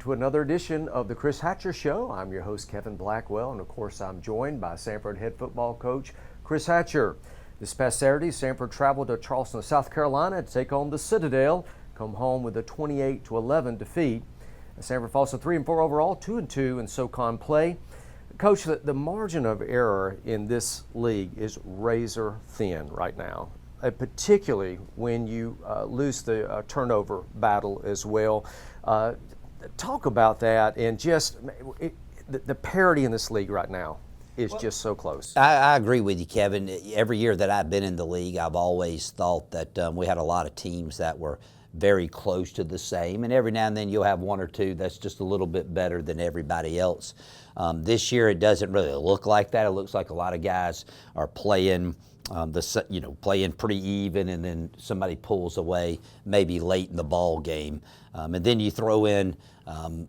to another edition of the Chris Hatcher Show. I'm your host, Kevin Blackwell, and of course I'm joined by Samford head football coach Chris Hatcher. This past Saturday, Samford traveled to Charleston, South Carolina to take on the Citadel, come home with a 28-11 defeat. Samford falls to 3-4 overall, 2-2 in SoCon play. Coach, the margin of error in this league is razor thin right now, particularly when you lose the turnover battle as well. Talk about that, and just the parity in this league right now is just so close. I agree with you, Kevin. Every year that I've been in the league, I've always thought that we had a lot of teams that were very close to the same, and every now and then you'll have one or two that's just a little bit better than everybody else. This year it doesn't really look like that. It looks like a lot of guys are playing playing pretty even, and then somebody pulls away maybe late in the ball game. And then you throw in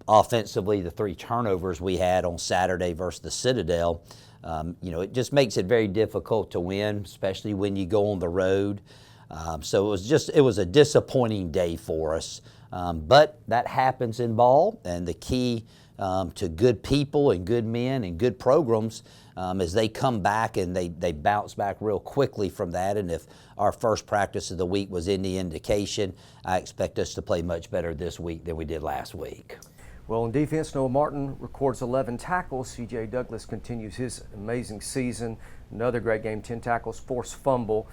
offensively the 3 turnovers we had on Saturday versus the Citadel. It just makes it very difficult to win, especially when you go on the road. So it was a disappointing day for us. But that happens in ball, and the key to good people and good men and good programs as they come back and they bounce back real quickly from that. And if our first practice of the week was any indication, I expect us to play much better this week than we did last week. Well, in defense, Noah Martin records 11 tackles. C.J. Douglas continues his amazing season. Another great game, 10 tackles, forced fumble.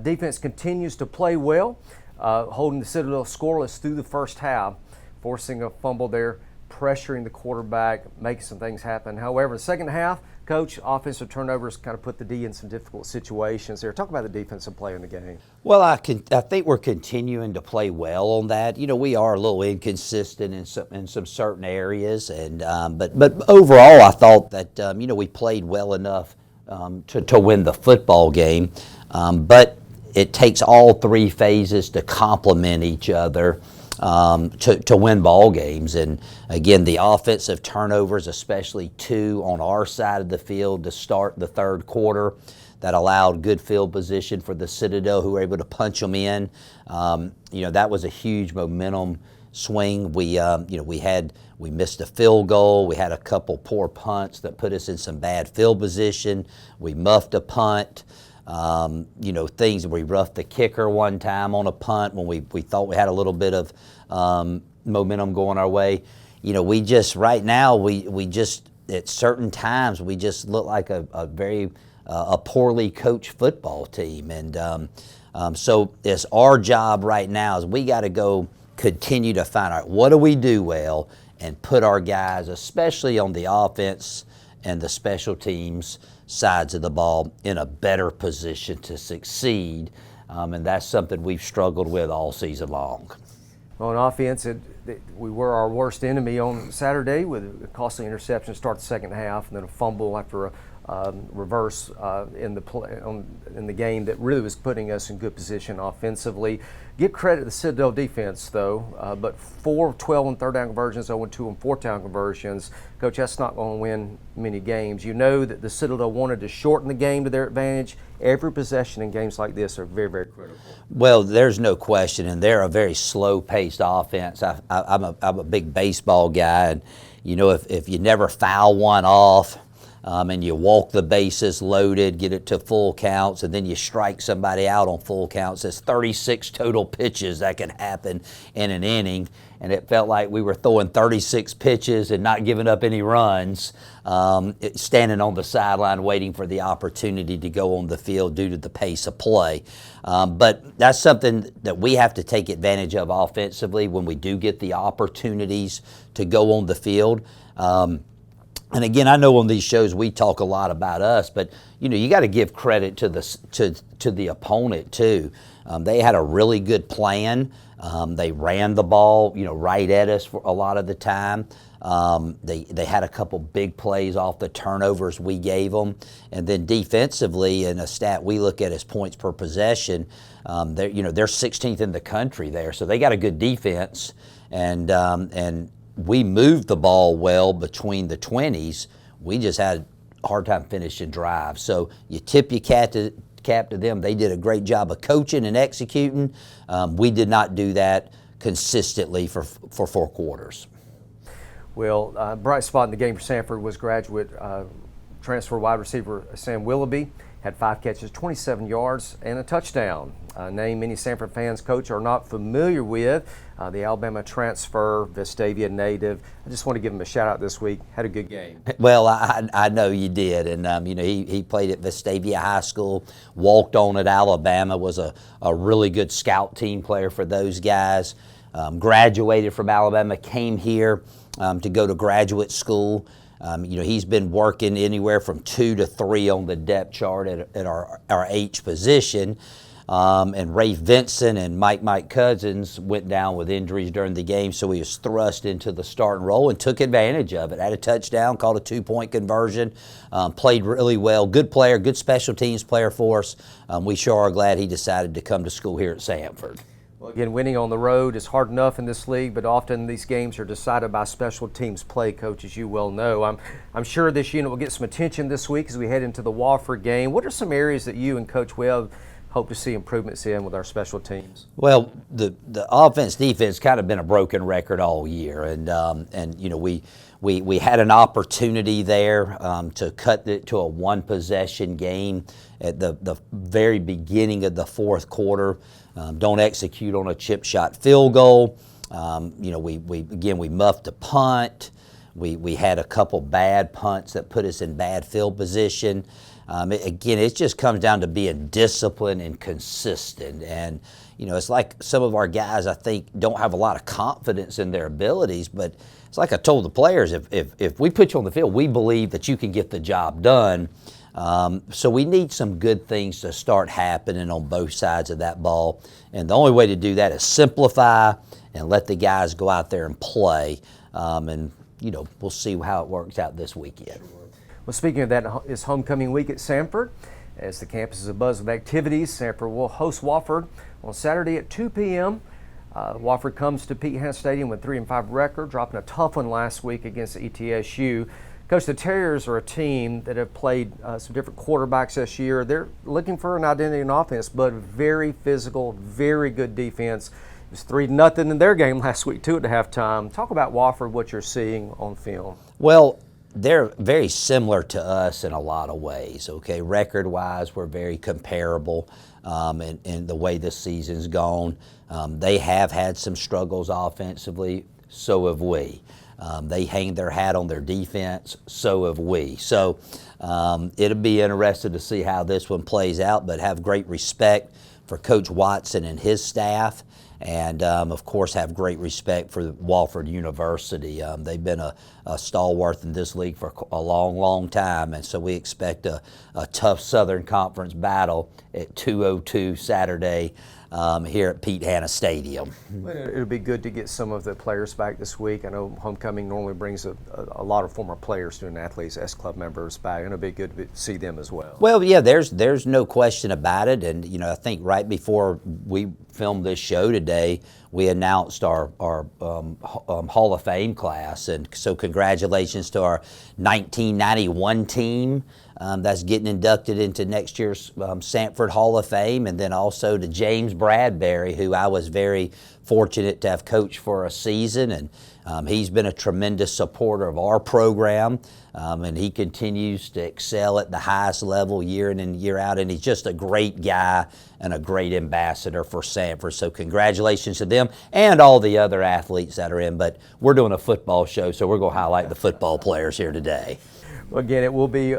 Defense continues to play well, holding the Citadel scoreless through the first half, forcing a fumble there, pressuring the quarterback, making some things happen. However, in the second half, Coach, offensive turnovers kind of put the D in some difficult situations there. Talk about the defensive play in the game. Well, I think we're continuing to play well on that. We are a little inconsistent in some certain areas, and but overall, I thought that we played well enough to win the football game. But it takes all 3 phases to complement each other to win ball games. And again, the offensive turnovers, especially 2 on our side of the field to start the third quarter, that allowed good field position for the Citadel, who were able to punch them in. That was a huge momentum swing. We missed a field goal. We had a couple poor punts that put us in some bad field position. We muffed a punt. Things we roughed the kicker one time on a punt when we thought we had a little bit of momentum going our way. We just right now we just at certain times we just look like a very poorly coached football team, and so it's our job right now is we got to go continue to find out what do we do well and put our guys, especially on the offense and the special teams sides of the ball, in a better position to succeed, and that's something we've struggled with all season long. Well, on offense, we were our worst enemy on Saturday with a costly interception to start the second half, and then a fumble after a reverse in the game that really was putting us in good position offensively. Give credit to the Citadel defense, though, but 4 of 12 on third down conversions, 0 2 on fourth down conversions. Coach, that's not going to win many games. You know that the Citadel wanted to shorten the game to their advantage. Every possession in games like this are very, very critical. Well, there's no question, and they're a very slow-paced offense. I'm a big baseball guy, and if you never foul one off, and you walk the bases loaded, get it to full counts, and then you strike somebody out on full counts. There's 36 total pitches that can happen in an inning, and it felt like we were throwing 36 pitches and not giving up any runs, standing on the sideline waiting for the opportunity to go on the field due to the pace of play. But that's something that we have to take advantage of offensively when we do get the opportunities to go on the field. And again, I know on these shows we talk a lot about us, but you got to give credit to the opponent too. They had a really good plan. They ran the ball, right at us for a lot of the time. They had a couple big plays off the turnovers we gave them, and then defensively, in a stat we look at as points per possession, they're 16th in the country there, so they got a good defense, and we moved the ball well between the 20s. We just had a hard time finishing drives. So you tip your cap to them. They did a great job of coaching and executing. We did not do that consistently for 4 quarters. Well, bright spot in the game for Samford was graduate transfer wide receiver Sam Willoughby. Had 5 catches, 27 yards, and a touchdown. A name many Samford fans, Coach, are not familiar with. The Alabama transfer, Vestavia native. I just want to give him a shout out this week. Had a good game. Well, I know you did, and he played at Vestavia High School, walked on at Alabama, was a really good scout team player for those guys. Graduated from Alabama, came here to go to graduate school. He's been working anywhere from 2 to 3 on the depth chart at our H position. And Ray Vincent and Mike Cousins went down with injuries during the game, so he was thrust into the starting role and took advantage of it. Had a touchdown, called a 2-point conversion, played really well. Good player, good special teams player for us. We sure are glad he decided to come to school here at Samford. Well, again, winning on the road is hard enough in this league, but often these games are decided by special teams play, Coach, as you well know. I'm sure this unit will get some attention this week as we head into the Wofford game. What are some areas that you and Coach Webb hope to see improvements in with our special teams? Well, the offense defense kind of been a broken record all year, and we had an opportunity there to cut it to a 1-possession game at the very beginning of the 4th quarter. Don't execute on a chip shot field goal. We muffed a punt. We had a couple bad punts that put us in bad field position. It just comes down to being disciplined and consistent. And, it's like some of our guys, I think, don't have a lot of confidence in their abilities, but it's like I told the players, if we put you on the field, we believe that you can get the job done. So we need some good things to start happening on both sides of that ball. And the only way to do that is simplify and let the guys go out there and play. We'll see how it works out this weekend. Well, speaking of that, it's homecoming week at Samford. As the campus is abuzz with activities, Samford will host Wofford on Saturday at 2 p.m. Wofford comes to Pete Hannah Stadium with 3-5 record, dropping a tough one last week against ETSU. Coach, the Terriers are a team that have played some different quarterbacks this year. They're looking for an identity in offense, but very physical, very good defense. It was 3-0 in their game last week, too, at halftime. Talk about Wofford, what you're seeing on film. Well, they're very similar to us in a lot of ways, okay? Record-wise, we're very comparable in the way this season's gone. They have had some struggles offensively, so have we. They hang their hat on their defense, so have we. So it'll be interesting to see how this one plays out, but have great respect for Coach Watson and his staff, and of course have great respect for Wofford University. They've been a stalwart in this league for a long time, and so we expect a tough Southern Conference battle at 2:02 Saturday here at Pete Hannah Stadium. It'll be good to get some of the players back this week. I know homecoming normally brings a lot of former players, student athletes, S-Club members back, and it'll be good to see them as well. Well, yeah, there's no question about it, and I think right before we filmed this show today, we announced our Hall of Fame class, and so congratulations to our 1991 team. That's getting inducted into next year's Samford Hall of Fame, and then also to James Bradbury, who I was very fortunate to have coached for a season, and he's been a tremendous supporter of our program, and he continues to excel at the highest level year in and year out, and he's just a great guy and a great ambassador for Samford. So congratulations to them and all the other athletes that are in, but we're doing a football show, so we're going to highlight the football players here today. Well, again, it will be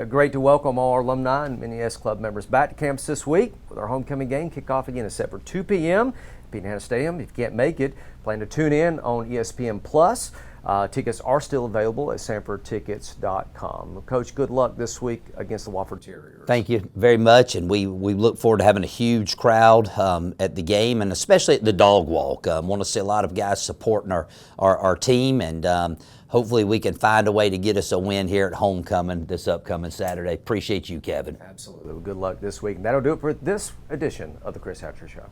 great to welcome all our alumni and many S-Club members back to campus this week with our homecoming game. Kickoff again is set for 2 p.m. Pete Hannah Stadium. If you can't make it, plan to tune in on ESPN+. Tickets are still available at SamfordTickets.com. Coach, good luck this week against the Wofford Terriers. Thank you very much, and we look forward to having a huge crowd at the game, and especially at the dog walk. Want to see a lot of guys supporting our team, and hopefully we can find a way to get us a win here at homecoming this upcoming Saturday. Appreciate you, Kevin. Absolutely. Well, good luck this week. And that'll do it for this edition of the Chris Hatcher Show.